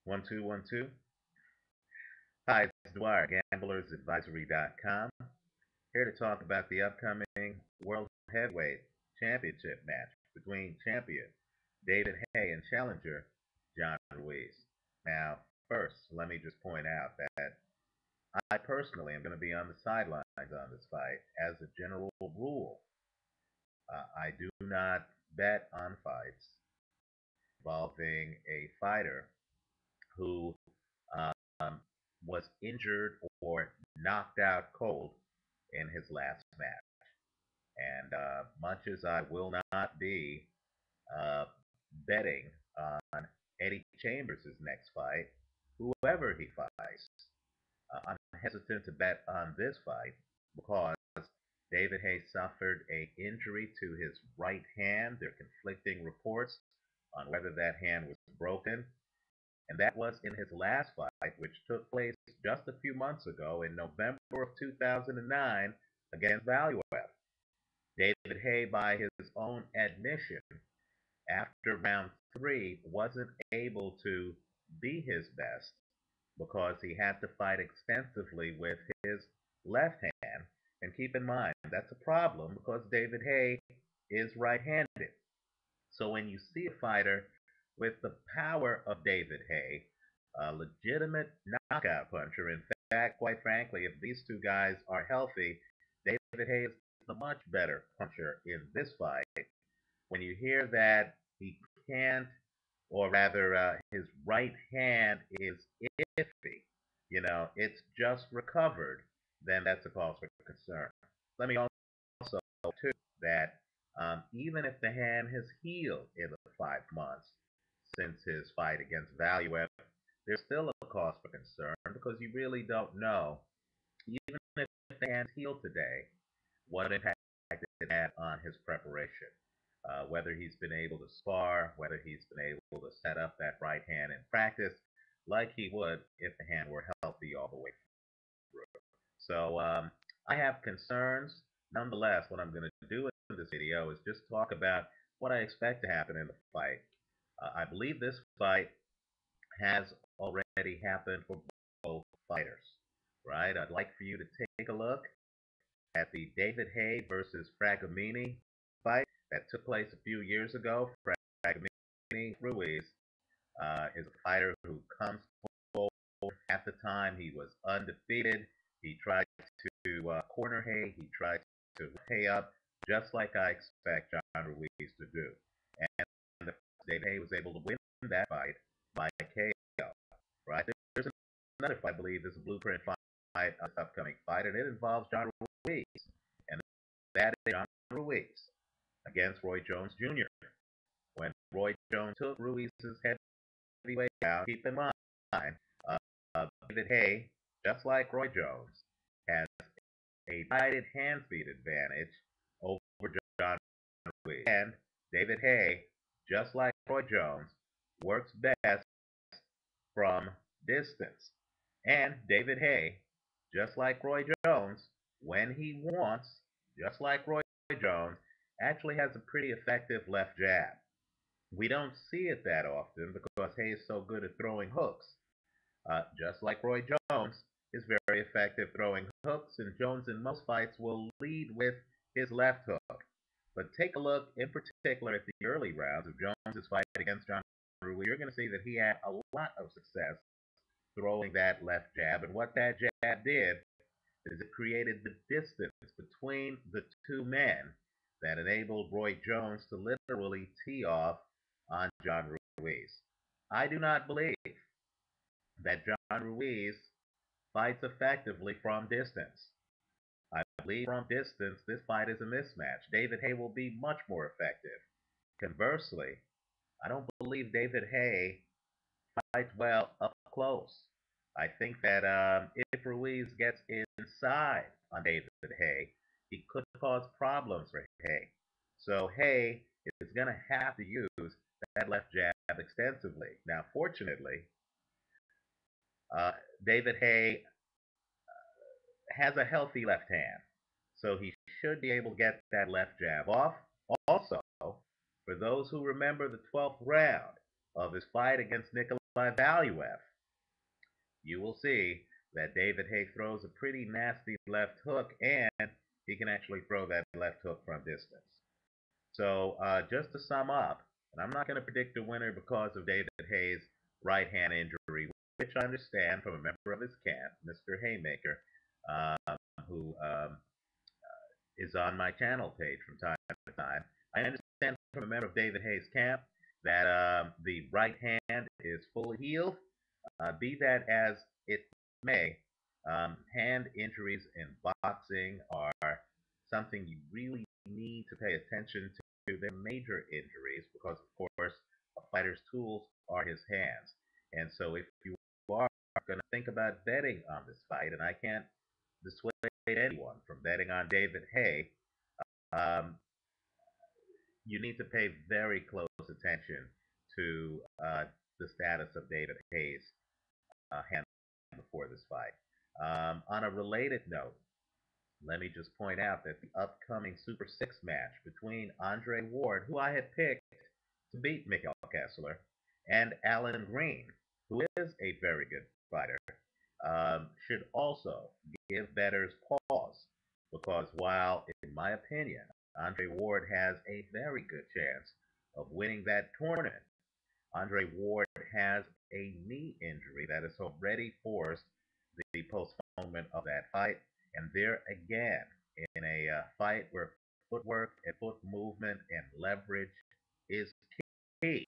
1212. Hi, it's Dwyer, gamblersadvisory.com. Here to talk about the upcoming World Heavyweight Championship match between champion David Haye and challenger John Ruiz. Now, first, let me just point out that I personally am going to be on the sidelines on this fight. As a general rule, I do not bet on fights involving a fighter who um, was injured or knocked out cold in his last match. And much as I will not be uh, betting on Eddie Chambers' next fight, whoever he fights, I'm hesitant to bet on this fight because David Haye suffered a injury to his right hand. There are conflicting reports on whether that hand was broken, and that was in his last fight, which took place just a few months ago in November of 2009 against Valuev. David Haye, by his own admission, after round three, wasn't able to be his best because he had to fight extensively with his left hand. And keep in mind, that's a problem because David Haye is right handed. So when you see a fighter with the power of David Haye, a legitimate knockout puncher, in fact, quite frankly, if these two guys are healthy, David Haye is the much better puncher in this fight. When you hear that he can't, or rather, his right hand is iffy, it's just recovered, then that's a cause for concern. Let me also, too, that even if the hand has healed in the 5 months since his fight against Valuev, there's still a cause for concern because you really don't know, even if the hand's healed today, what impact it had on his preparation. Whether he's been able to spar, whether he's been able to set up that right hand in practice like he would if the hand were healthy all the way through. So I have concerns. Nonetheless, what I'm going to do in this video is just talk about what I expect to happen in the fight. I believe this fight has already happened for both fighters, right? I'd like for you to take a look at the David Haye versus Fragomeni fight that took place a few years ago. Fragomeni Ruiz is a fighter who comes forward. At the time, he was undefeated. He tried to corner Haye. He tried to Haye up, just like I expect John Ruiz to do. And David Haye was able to win that fight by KO. Right? There's another fight, I believe, is a blueprint fight, this upcoming fight, and it involves John Ruiz. And that is John Ruiz against Roy Jones Jr. When Roy Jones took Ruiz's heavyweight down, keep in mind, David Haye, just like Roy Jones, has a divided hand speed advantage over John Ruiz. And David Haye, just like Roy Jones, works best from distance. And David Haye, just like Roy Jones, when he wants, just like Roy Jones, actually has a pretty effective left jab. We don't see it that often because Haye is so good at throwing hooks. Just like Roy Jones is very effective throwing hooks, and Jones in most fights will lead with his left hook. But take a look in particular at the early rounds of Jones's fight against John Ruiz. You're going to see that he had a lot of success throwing that left jab, and what that jab did is it created the distance between the two men that enabled Roy Jones to literally tee off on John Ruiz. I do not believe that John Ruiz fights effectively from distance. I believe from distance this fight is a mismatch. David Haye will be much more effective. Conversely, I don't believe David Haye fights well up close. I think that if Ruiz gets inside on David Haye, he could cause problems for Haye. So Haye is going to have to use that left jab extensively. Now, fortunately, uh, David Haye has a healthy left hand, so he should be able to get that left jab off. Also, for those who remember the 12th round of his fight against Nikolai by value F, you will see that David Haye throws a pretty nasty left hook, and he can actually throw that left hook from distance. So just to sum up, and I'm not going to predict a winner because of David Haye's right hand injury, which I understand from a member of his camp, Mr. Haymaker, who is on my channel page from time to time. I understand from a member of David Haye's camp that the right hand is fully healed. Be that as it may, hand injuries in boxing are something you really need to pay attention to. They're major injuries because, of course, a fighter's tools are his hands. And so if you are going to think about betting on this fight, and I can't dissuade anyone from betting on David Haye, um, you need to pay very close attention to the status of David Haye's hand before this fight. On a related note, let me just point out that the upcoming Super Six match between Andre Ward, who I had picked to beat Mikael Kessler, and Alan Green, who is a very good fighter, should also give bettors pause because while, in my opinion, Andre Ward has a very good chance of winning that tournament, Andre Ward has a knee injury that has already forced the postponement of that fight. And there again, in a fight where footwork and foot movement and leverage is key,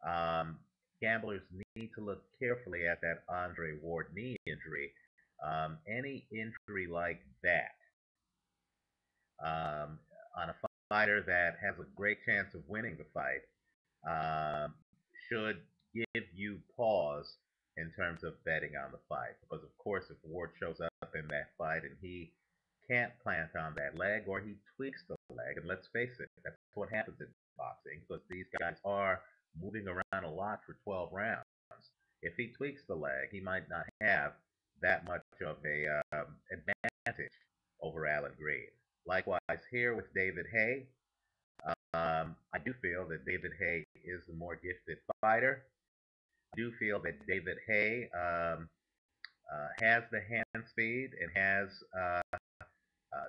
um, gamblers need to look carefully at that Andre Ward knee injury. Any injury like that um, on a fighter that has a great chance of winning the fight um, should give you pause in terms of betting on the fight. Because, of course, if Ward shows up in that fight and he can't plant on that leg or he tweaks the leg, and let's face it, that's what happens in boxing because these guys are moving around a lot for 12 rounds. If he tweaks the leg, he might not have that much of a advantage over Alan Green. Likewise, here with David Haye, I do feel that David Haye is the more gifted fighter. I do feel that David Haye has the hand speed and has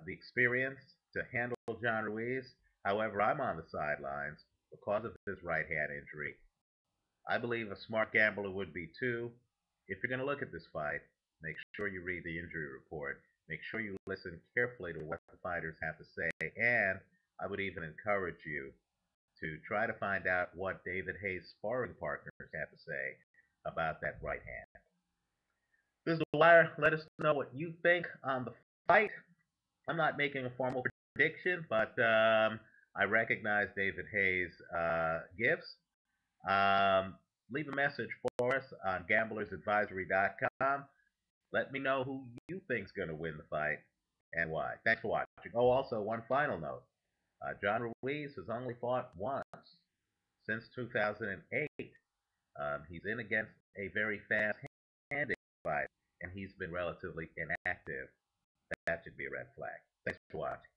the experience to handle John Ruiz. However, I'm on the sidelines because of his right hand injury. I believe a smart gambler would be too. If you're going to look at this fight, make sure you read the injury report. Make sure you listen carefully to what the fighters have to say. And I would even encourage you to try to find out what David Haye's sparring partners have to say about that right hand. This is Dwyer. Let us know what you think on the fight. I'm not making a formal prediction, but I recognize David Haye's gifts. Leave a message for us on gamblersadvisory.com. Let me know who you think's going to win the fight and why. Thanks for watching. Oh, also, one final note. John Ruiz has only fought once since 2008. He's in against a very fast-handed fight, and he's been relatively inactive. That should be a red flag. Thanks for watching.